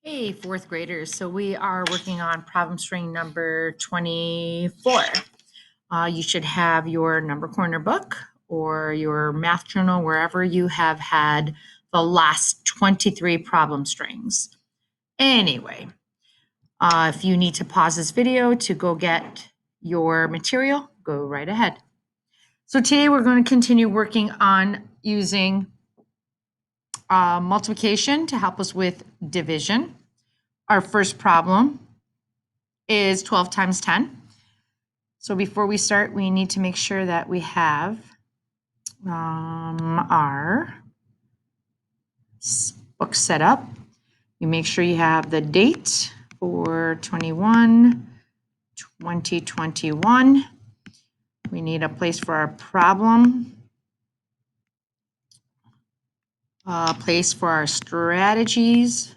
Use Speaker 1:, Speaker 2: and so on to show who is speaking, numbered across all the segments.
Speaker 1: Hey, fourth graders. So we are working on problem string number 24. You should have your number corner book or your math journal, wherever you have had the last 23 problem strings. Anyway, if you need to pause this video to go get your material, go right ahead. So today we're going to continue working on using multiplication to help us with division. Our first problem is 12 times 10. So before we start, we need to make sure that we have our book set up. You make sure you have the date for 2021. We need a place for our problem, a place for our strategies.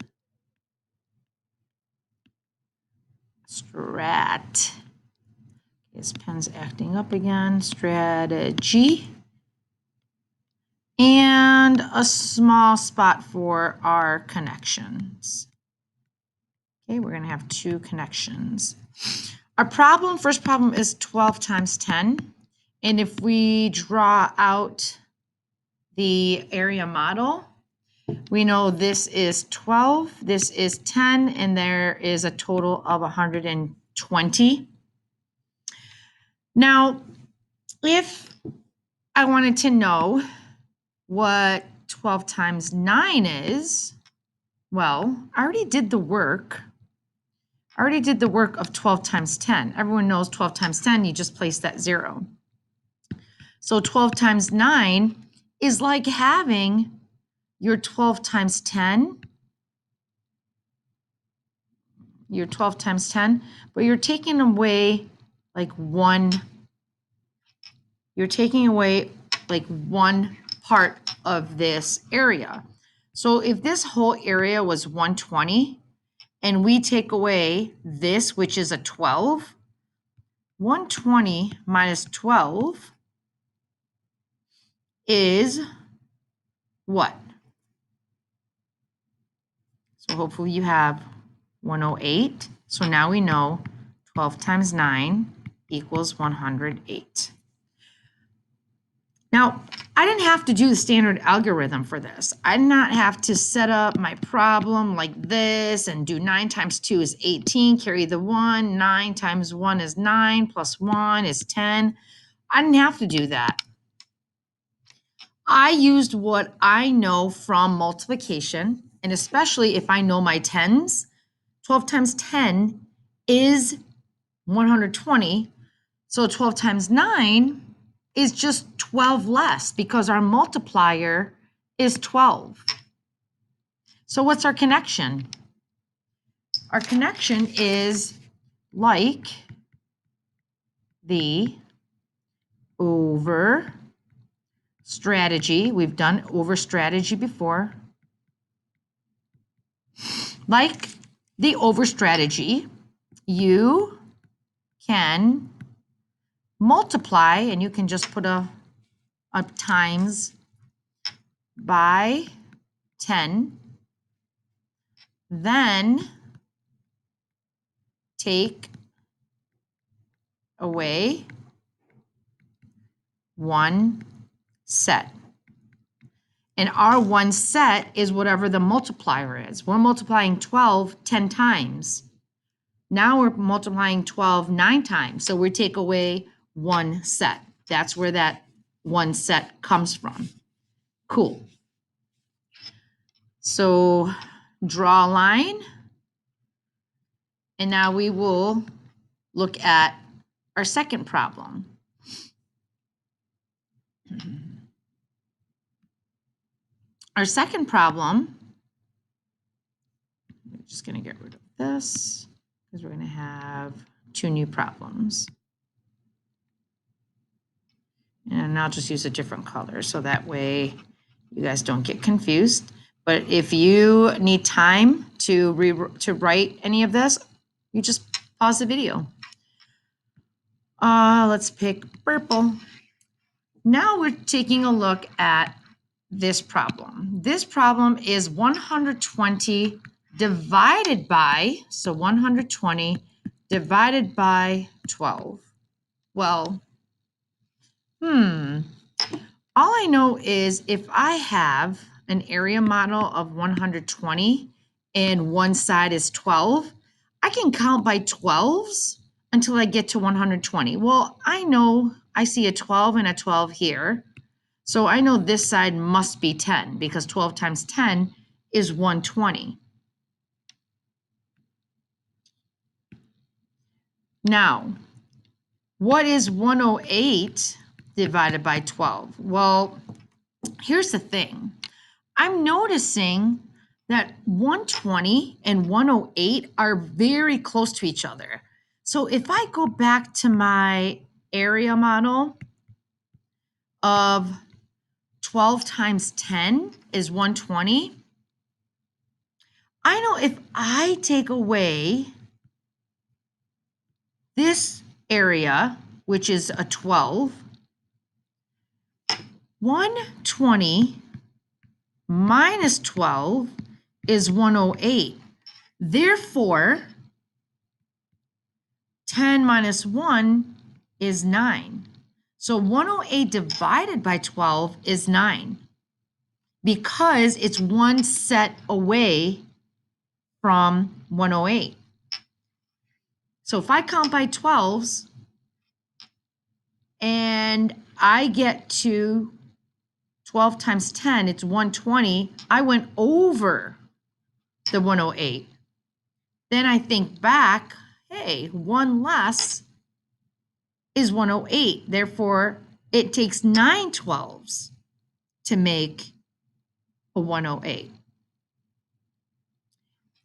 Speaker 1: This pen's acting up again. Strategy. And a small spot for our connections. Okay, we're going to have two connections. Our first problem is 12 times 10. And if we draw out the area model, we know this is 12, this is 10, and there is a total of 120. Now, if I wanted to know what 12 times 9 is, well, I already did the work. Of 12 times 10. Everyone knows 12 times 10, you just place that 0. So 12 times 9 is like having your 12 times 10, but you're taking away like one part of this area. So if this whole area was 120 and we take away this, which is a 12, 120 minus 12 is what? So hopefully you have 108. So now we know 12 times 9 equals 108. Now, I didn't have to do the standard algorithm for this. I did not have to set up my problem like this and do 9 times 2 is 18, carry the 1, 9 times 1 is 9, plus 1 is 10. I didn't have to do that. I used what I know from multiplication, and especially if I know my tens. 12 times 10 is 120, so 12 times 9 is just 12 less because our multiplier is 12. So what's our connection? Our connection is like the over strategy. We've done over strategy before. Like the over strategy, you can multiply, and you can just put a times by 10, then take away one set. And our one set is whatever the multiplier is. We're multiplying 12 10 times. Now we're multiplying 12 9 times. So we take away one set. That's where that one set comes from. Cool. So draw a line. And now we will look at our second problem. Our second problem, I'm just going to get rid of this because we're going to have two new problems. And I'll just use a different color so that way you guys don't get confused. But if you need time to write any of this, you just pause the video. Let's pick purple. Now we're taking a look at this problem. This problem is 120 divided by, so 120 divided by 12. Well, all I know is if I have an area model of 120 and one side is 12, I can count by 12s until I get to 120. Well, I know I see a 12 and a 12 here. So I know this side must be 10 because 12 times 10 is 120. Now, what is 108 divided by 12? Well, here's the thing. I'm noticing that 120 and 108 are very close to each other. So if I go back to my area model of 12 times 10 is 120, I know if I take away this area, which is a 12, 120 minus 12 is 108. Therefore, 10 minus 1 is 9. So 108 divided by 12 is 9 because it's one set away from 108. So if I count by 12s and I get to 12 times 10, it's 120. I went over the 108. Then I think back, hey, one less is 108. Therefore, it takes 9 12s to make a 108.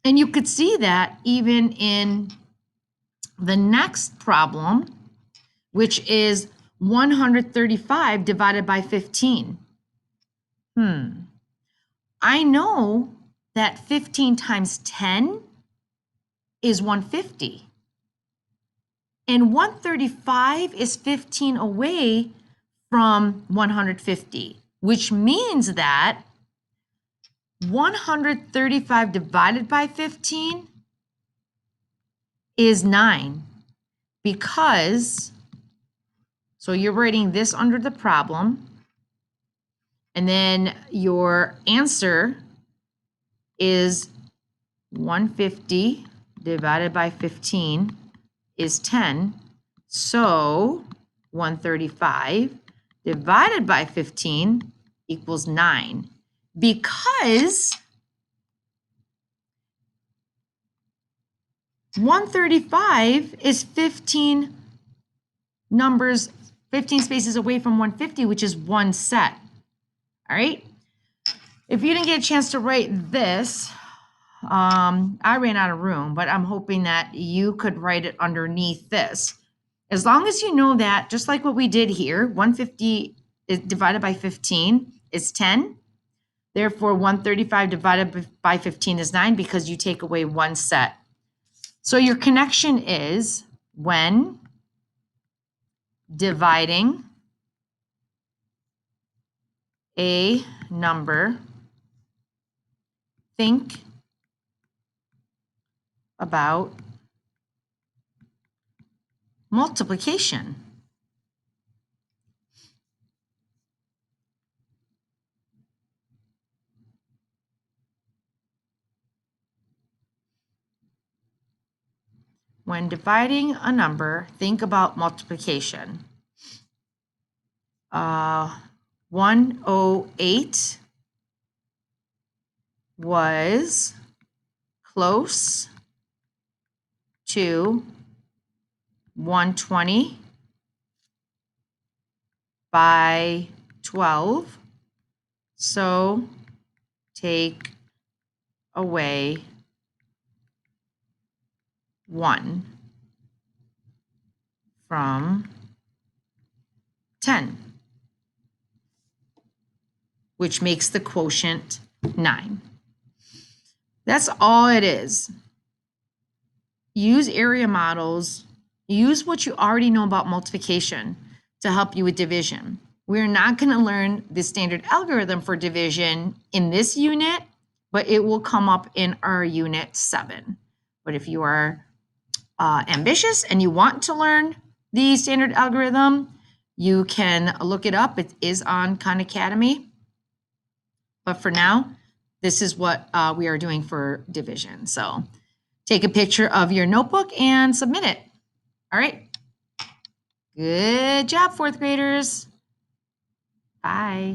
Speaker 1: And you could see that even in the next problem, which is 135 divided by 15. I know that 15 times 10 is 150. And 135 is 15 away from 150, which means that 135 divided by 15 is 9 because, so you're writing this under the problem, and then your answer is 150 divided by 15 is 10. So 135 divided by 15 equals 9 because 135 is 15 numbers, 15 spaces away from 150, which is one set. All right. If you didn't get a chance to write this, I ran out of room, but I'm hoping that you could write it underneath this. As long as you know that, just like what we did here, 150 is divided by 15 is 10. Therefore, 135 divided by 15 is 9 because you take away one set. So your connection is when dividing a number, think about multiplication. When dividing a number, think about multiplication. 108 was close to 120 by 12. So take away 1 from 10, which makes the quotient 9. That's all it is. Use area models. Use what you already know about multiplication to help you with division. We're not going to learn the standard algorithm for division in this unit, but it will come up in our Unit 7. But if you are ambitious and you want to learn the standard algorithm, you can look it up. It is on Khan Academy. But for now, this is what we are doing for division. So take a picture of your notebook and submit it. All right. Good job, fourth graders. Bye.